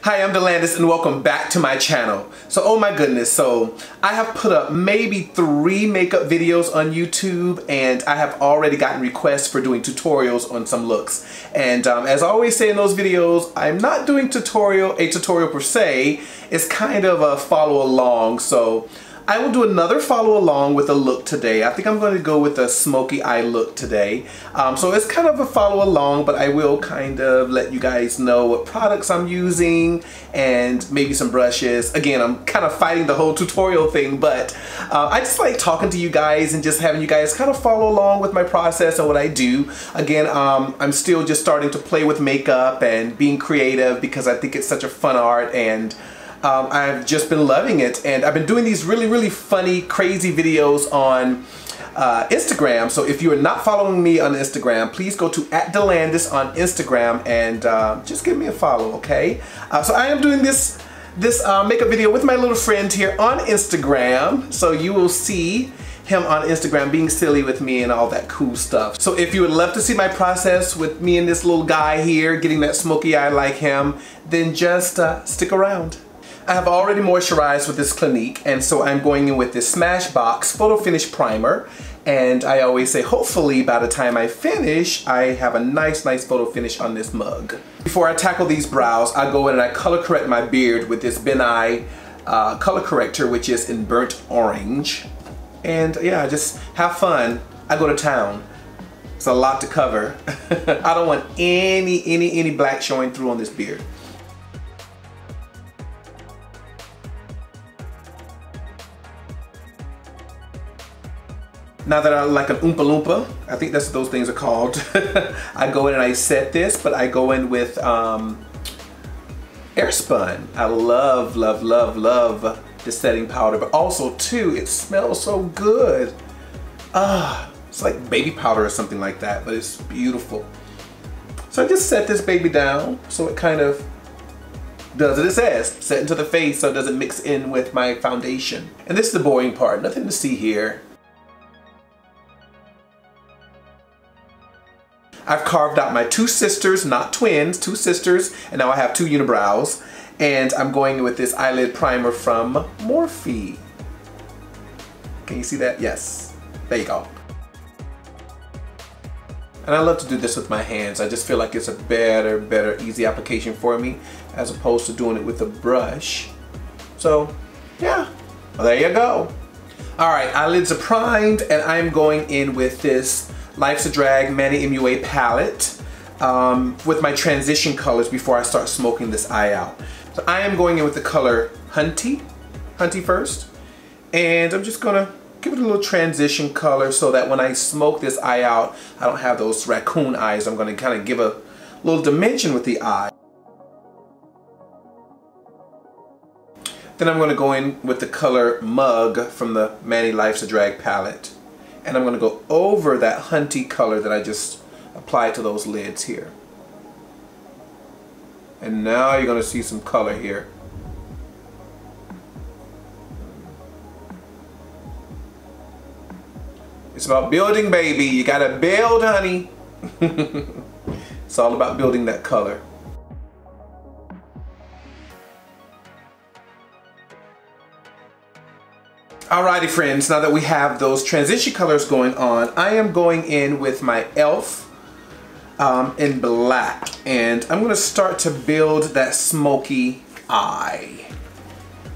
Hi, I'm Delandis and welcome back to my channel. So, oh my goodness, so I have put up maybe 3 makeup videos on YouTube and I have already gotten requests for doing tutorials on some looks. And as I always say in those videos, I'm not doing a tutorial per se. It's kind of a follow along. So I will do another follow along with a look today. I think I'm going to go with a smoky eye look today. So it's kind of a follow along, but I will kind of let you guys know what products I'm using and maybe some brushes. Again, I'm kind of fighting the whole tutorial thing, but I just like talking to you guys and just having you guys kind of follow along with my process and what I do. Again, I'm still just starting to play with makeup and being creative because I think it's such a fun art, and I've just been loving it, and I've been doing these really funny, crazy videos on Instagram. So if you are not following me on Instagram, please go to @Delandis on Instagram and just give me a follow, okay? So I am doing this makeup video with my little friend here on Instagram. So you will see him on Instagram being silly with me and all that cool stuff. So if you would love to see my process with me and this little guy here getting that smoky eye like him, then just stick around. I have already moisturized with this Clinique, and so I'm going in with this Smashbox Photo Finish Primer. And I always say, hopefully by the time I finish, I have a nice photo finish on this mug. Before I tackle these brows, I go in and I color correct my beard with this Ben Nye color corrector, which is in burnt orange. And yeah, just have fun. I go to town. It's a lot to cover. I don't want any black showing through on this beard. Now that I like an Oompa Loompa, I think that's what those things are called. I go in and I set this, but I go in with Airspun. I love the setting powder, but also too, it smells so good. It's like baby powder or something like that, but it's beautiful. So I just set this baby down so it kind of does what it says, set into the face so it doesn't mix in with my foundation. And this is the boring part, nothing to see here. I've carved out my 2 sisters, not twins, 2 sisters, and now I have 2 unibrows. And I'm going with this eyelid primer from Morphe. Can you see that? Yes. There you go. And I love to do this with my hands. I just feel like it's a better, easy application for me as opposed to doing it with a brush. So, yeah. Well, there you go. All right, eyelids are primed, and I'm going in with this Life's a Drag Manny MUA palette with my transition colors before I start smoking this eye out. So I am going in with the color Hunty first, and I'm just gonna give it a little transition color so that when I smoke this eye out, I don't have those raccoon eyes. I'm gonna kind of give a little dimension with the eye. Then I'm gonna go in with the color Mug from the Manny Life's a Drag palette. And I'm going to go over that Hunty color that I just applied to those lids here. And now you're going to see some color here. It's about building, baby. You got to build, honey. It's all about building that color. Alrighty friends, now that we have those transition colors going on, I am going in with my e.l.f. In black, and I'm going to start to build that smoky eye.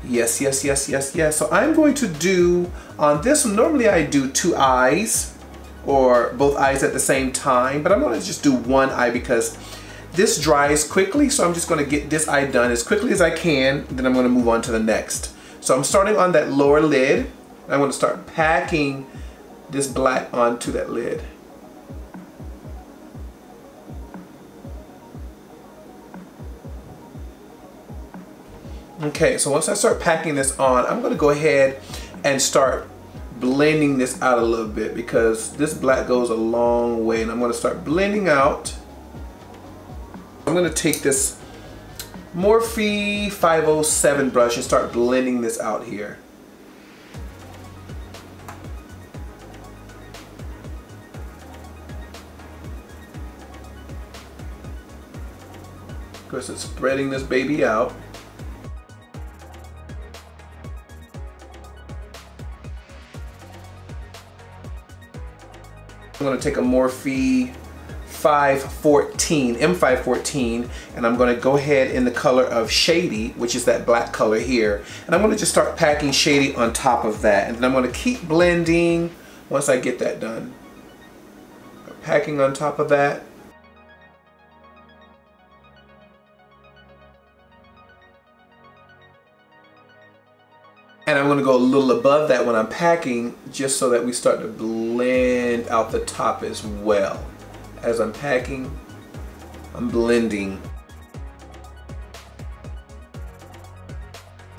Yes. So I'm going to do, on this one, normally I do 2 eyes, or both eyes at the same time, but I'm going to just do 1 eye because this dries quickly, so I'm just going to get this eye done as quickly as I can, then I'm going to move on to the next. So I'm starting on that lower lid. I'm going to start packing this black onto that lid. Okay, so once I start packing this on, I'm going to go ahead and start blending this out a little bit because this black goes a long way, and I'm going to start blending out. I'm going to take this Morphe 507 brush and start blending this out here. course, it's spreading this baby out. I'm going to take a Morphe 514, M514, and I'm going to go ahead in the color of Shady, which is that black color here. And I'm going to just start packing Shady on top of that. And then I'm going to keep blending once I get that done. Packing on top of that. And I'm going to go a little above that when I'm packing, just so that we start to blend out the top as well. As I'm packing, I'm blending.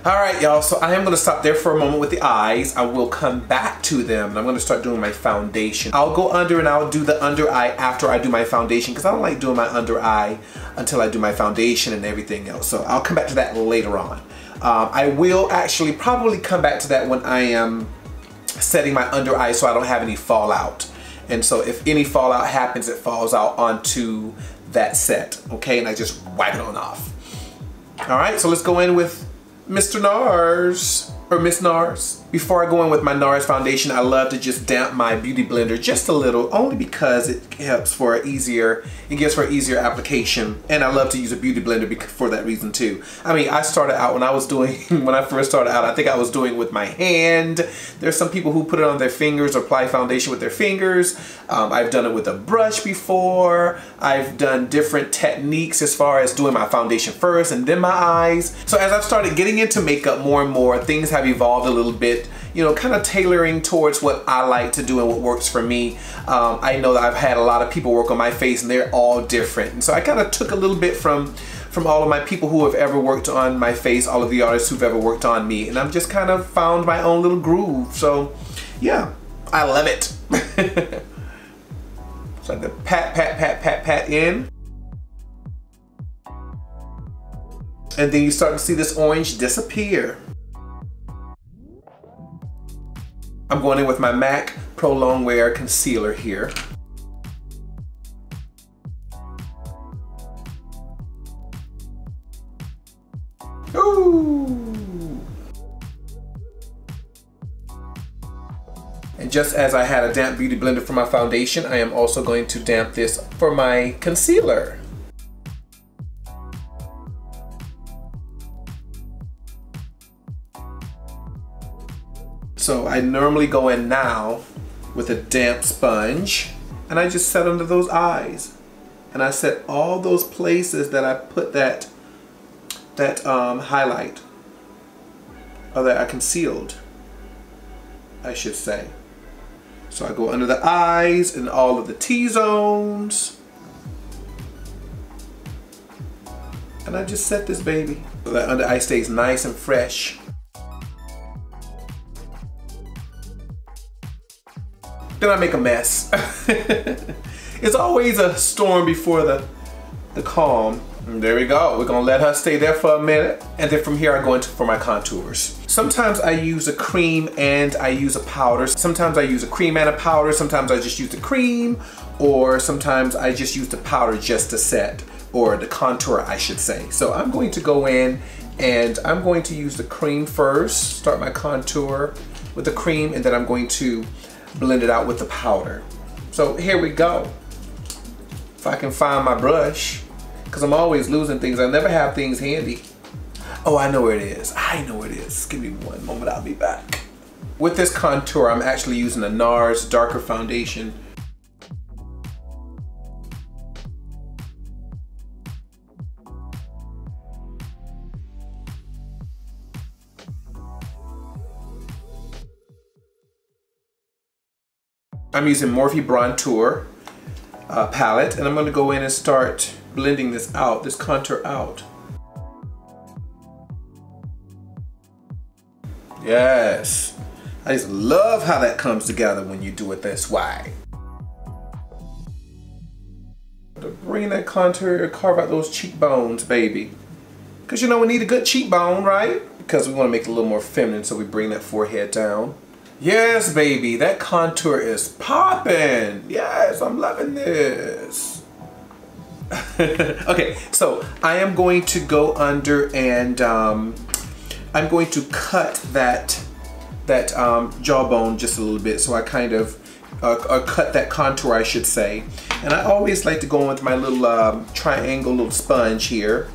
Alright y'all, so I am going to stop there for a moment with the eyes. I will come back to them and I'm going to start doing my foundation. I'll go under and I'll do the under eye after I do my foundation, because I don't like doing my under eye until I do my foundation and everything else. So I'll come back to that later on. I will actually probably come back to that when I am setting my under eye so I don't have any fallout. And so if any fallout happens, it falls out onto that set, okay? And I just wipe it on off. All right, so let's go in with Mr. NARS, or Miss NARS. Before I go in with my NARS foundation, I love to just damp my beauty blender just a little, only because it helps for it gives for easier application. And I love to use a beauty blender for that reason too. I mean, I started out when I first started out, I think I was doing it with my hand. There's some people who put it on their fingers or apply foundation with their fingers. I've done it with a brush before. I've done different techniques as far as doing my foundation first and then my eyes. So as I've started getting into makeup more and more, things have evolved a little bit, you know, kind of tailoring towards what I like to do and what works for me. I know that I've had a lot of people work on my face and they're all different. And so I kind of took a little bit from all of my people who have ever worked on my face, all of the artists who've ever worked on me. And I've just kind of found my own little groove. So yeah, I love it. So the pat in. And then you start to see this orange disappear. I'm going in with my MAC Pro Longwear Concealer here. Ooh. And just as I had a damp beauty blender for my foundation, I am also going to damp this for my concealer. So I normally go in now with a damp sponge and I just set under those eyes. And I set all those places that I put that highlight, or that I concealed, I should say. So I go under the eyes and all of the T-zones. And I just set this baby so that under eye stays nice and fresh. Then I make a mess. It's always a storm before the calm. And there we go. We're gonna let her stay there for a minute. And then from here I go into for my contours. Sometimes I use a cream and I use a powder. Sometimes I use a cream and a powder. Sometimes I just use the cream, or sometimes I just use the powder just to set, or the contour I should say. So I'm going to go in and I'm going to use the cream first, start my contour with the cream, and then I'm going to blend it out with the powder. So here we go. If I can find my brush, because I'm always losing things. I never have things handy. Oh, I know where it is. I know where it is. Give me one moment, I'll be back. With this contour, I'm actually using a NARS darker foundation. I'm using Morphe Bronzer palette, and I'm going to go in and start blending this out, this contour out. Yes, I just love how that comes together when you do it this way. To bring that contour, carve out those cheekbones, baby. Because you know we need a good cheekbone, right? Because we want to make it a little more feminine, so we bring that forehead down. Yes, baby, that contour is popping. Yes, I'm loving this. Okay, so I am going to go under and I'm going to cut that jawbone just a little bit, so I kind of or cut that contour, I should say. And I always like to go in with my little triangle little sponge here,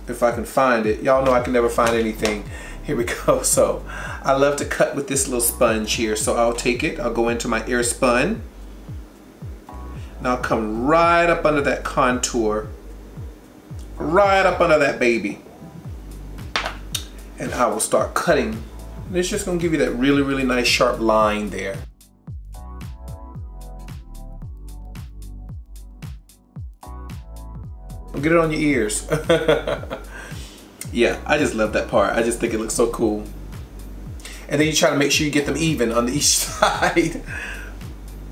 if I can find it. Y'all know I can never find anything. Here we go. So I love to cut with this little sponge here. So I'll take it, I'll go into my air spun, and I'll come right up under that contour, right up under that baby, and I will start cutting. And it's just gonna give you that really, really nice sharp line there. Don't get it on your ears. Yeah, I just love that part. I just think it looks so cool. And then you try to make sure you get them even on each side.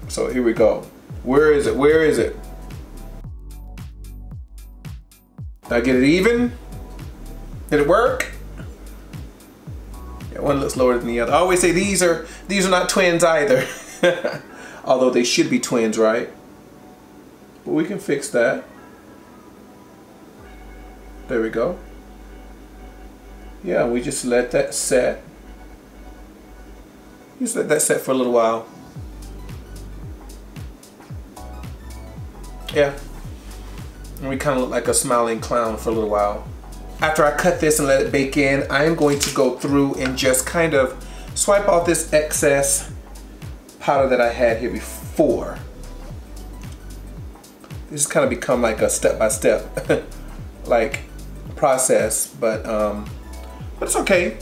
So here we go. Where is it? Where is it? Did I get it even? Did it work? Yeah, one looks lower than the other. I always say these are not twins either. Although they should be twins, right? But we can fix that. There we go. Yeah, we just let that set. Just let that set for a little while. Yeah. And we kind of look like a smiling clown for a little while. After I cut this and let it bake in, I am going to go through and just kind of swipe off this excess powder that I had here before. This has kind of become like a step-by-step like process, but it's okay.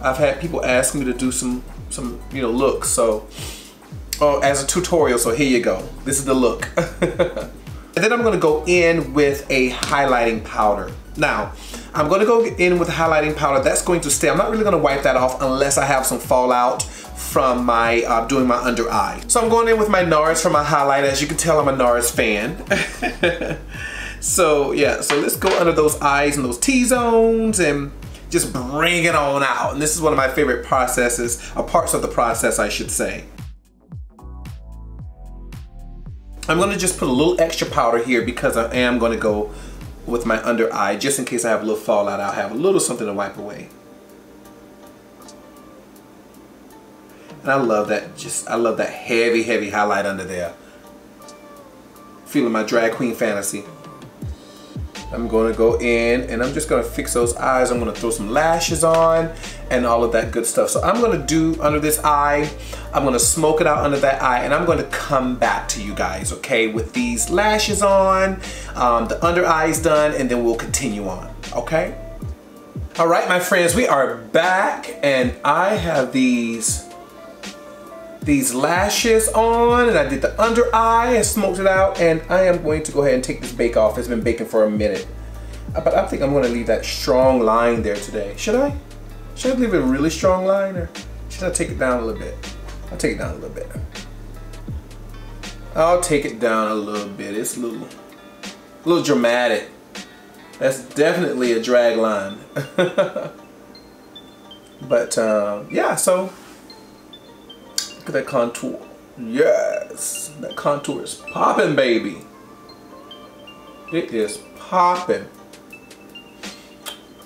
I've had people ask me to do some looks, so as a tutorial, so here you go. This is the look. And then I'm gonna go in with a highlighting powder. Now, I'm gonna go in with highlighting powder. That's going to stay. I'm not really gonna wipe that off unless I have some fallout from my doing my under eye. So I'm going in with my NARS for my highlight. As you can tell, I'm a NARS fan. So yeah, so let's go under those eyes and those T-zones and just bring it on out. And this is one of my favorite processes, or parts of the process, I should say. I'm gonna just put a little extra powder here because I am gonna go with my under eye, just in case I have a little fallout. I'll have a little something to wipe away. And I love that, I love that heavy, heavy highlight under there. Feeling my drag queen fantasy. I'm going to go in and I'm just going to fix those eyes. I'm going to throw some lashes on and all of that good stuff. So I'm going to do under this eye, I'm going to smoke it out under that eye, and I'm going to come back to you guys, okay, with these lashes on, the under eyes done, and then we'll continue on, okay? All right, my friends, we are back, and I have these lashes on, and I did the under eye and smoked it out, and I am going to go ahead and take this bake off. It's been baking for a minute, but I think I'm going to leave that strong line there today. Should I leave it a really strong line, or should I take it down a little bit? I'll take it down a little bit. I'll take it down a little bit. It's a little dramatic. That's definitely a drag line. But yeah, so look at that contour. Yes, that contour is popping, baby. It is popping.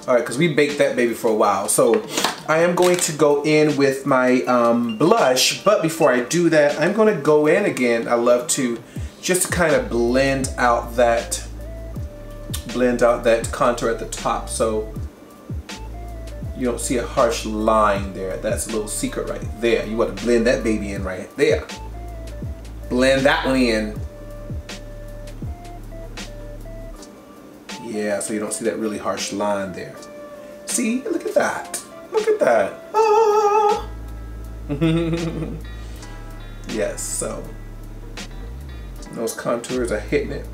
All right, because we baked that baby for a while. So I am going to go in with my blush, but before I do that, I'm going to go in again. I love to just kind of blend out that contour at the top, so you don't see a harsh line there. That's a little secret right there. You want to blend that baby in right there. Blend that one in. Yeah, so you don't see that really harsh line there. See, look at that. Look at that. Ah. Yes, so those contours are hitting it.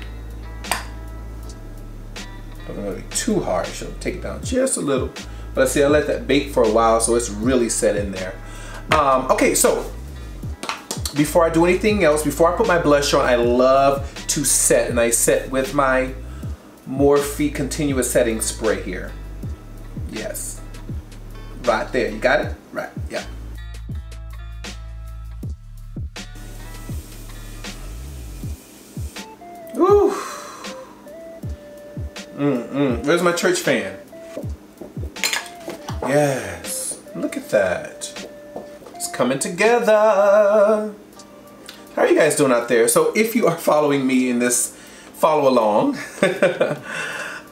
Don't want to be too harsh, so take it down just a little. But I see I let that bake for a while, so it's really set in there. Okay, so before I do anything else, before I put my blush on, I love to set, and I set with my Morphe Continuous Setting Spray here. Yes. Right there, you got it? Right, yeah. Where's my church fan? Yes, look at that. It's coming together. How are you guys doing out there? So if you are following me in this follow along,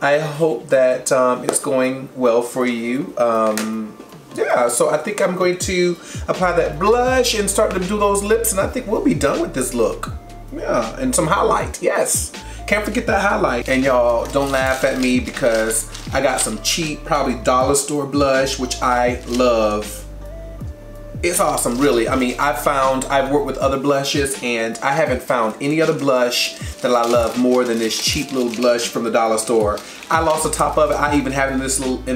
I hope that it's going well for you. Yeah, so I think I'm going to apply that blush and start to do those lips, and I think we'll be done with this look. Yeah, and some highlight, yes. Can't forget that highlight. And y'all, don't laugh at me because I got some cheap, probably dollar store blush, which I love. It's awesome, really. I mean, I've worked with other blushes and I haven't found any other blush that I love more than this cheap little blush from the dollar store. I lost the top of it. I even have it in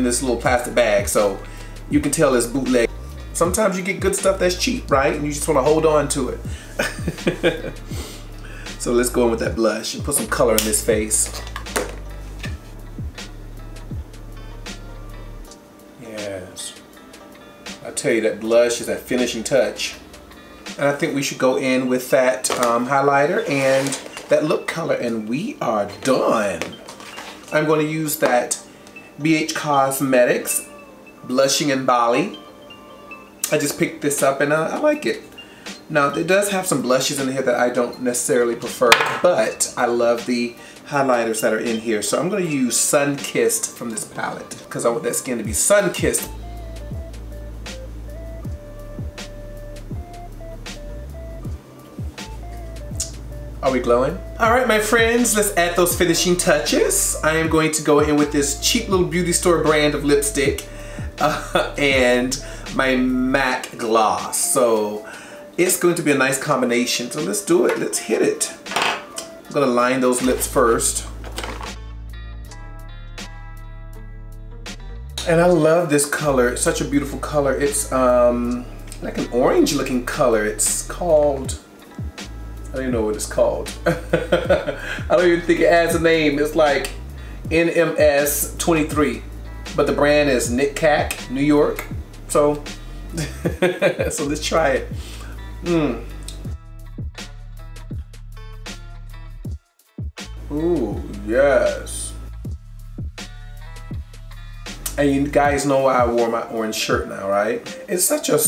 this little plastic bag, so you can tell it's bootleg. Sometimes you get good stuff that's cheap, right? And you just want to hold on to it. So let's go in with that blush and put some color in this face. Yes. I tell you, that blush is that finishing touch. And I think we should go in with that highlighter and that lip color, and we are done. I'm going to use that BH Cosmetics Blushing in Bali. I just picked this up and I like it. Now, it does have some blushes in here that I don't necessarily prefer, but I love the highlighters that are in here. So I'm going to use Sun Kissed from this palette because I want that skin to be sun kissed. Are we glowing? All right, my friends, let's add those finishing touches. I am going to go in with this cheap little beauty store brand of lipstick and my MAC gloss. So it's going to be a nice combination. So let's do it. Let's hit it. I'm gonna line those lips first. And I love this color. It's such a beautiful color. It's like an orange looking color. It's called, I don't even know what it's called. I don't even think it has a name. It's like NMS 23, but the brand is Knit Cack, New York. So, so let's try it. Ooh, yes. And you guys know why I wore my orange shirt now, right? It's such a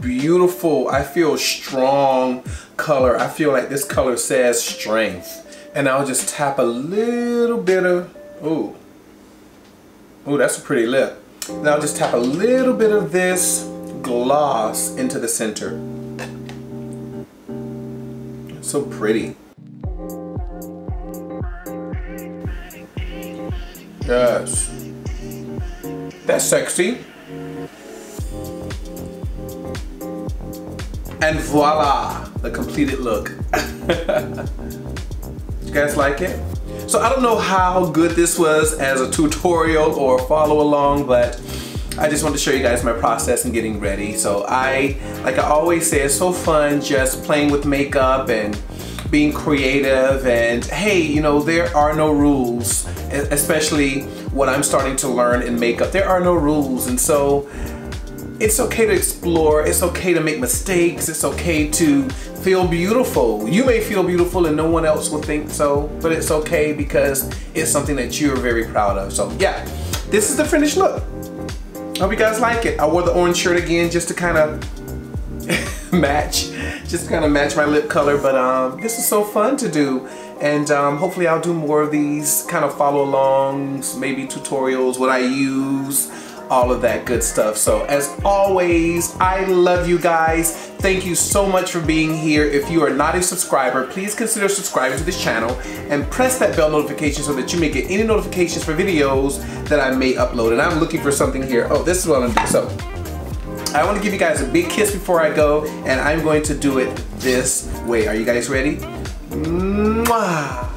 beautiful, I feel strong color. I feel like this color says strength. And I'll just tap a little bit of, ooh, that's a pretty lip. Now I'll just tap a little bit of this gloss into the center. It's so pretty. Yes. That's sexy. And voila, the completed look. You guys like it? So I don't know how good this was as a tutorial or follow along, but I just want to show you guys my process in getting ready. So like I always say, it's so fun just playing with makeup and being creative, and hey, you know, there are no rules, especially what I'm starting to learn in makeup. There are no rules, and so it's okay to explore, it's okay to make mistakes, it's okay to feel beautiful. You may feel beautiful and no one else will think so, but it's okay because it's something that you're very proud of. So yeah, this is the finished look. Hope you guys like it. I wore the orange shirt again just to kind of match my lip color, but this is so fun to do, and hopefully I'll do more of these kind of follow alongs, maybe tutorials, what I use, all of that good stuff. So as always, I love you guys. Thank you so much for being here. If you are not a subscriber, please consider subscribing to this channel and press that bell notification so that you may get any notifications for videos that I may upload. And I'm looking for something here. Oh, this is what I'm gonna do. So I want to give you guys a big kiss before I go, and I'm going to do it this way. Are you guys ready? Mwah!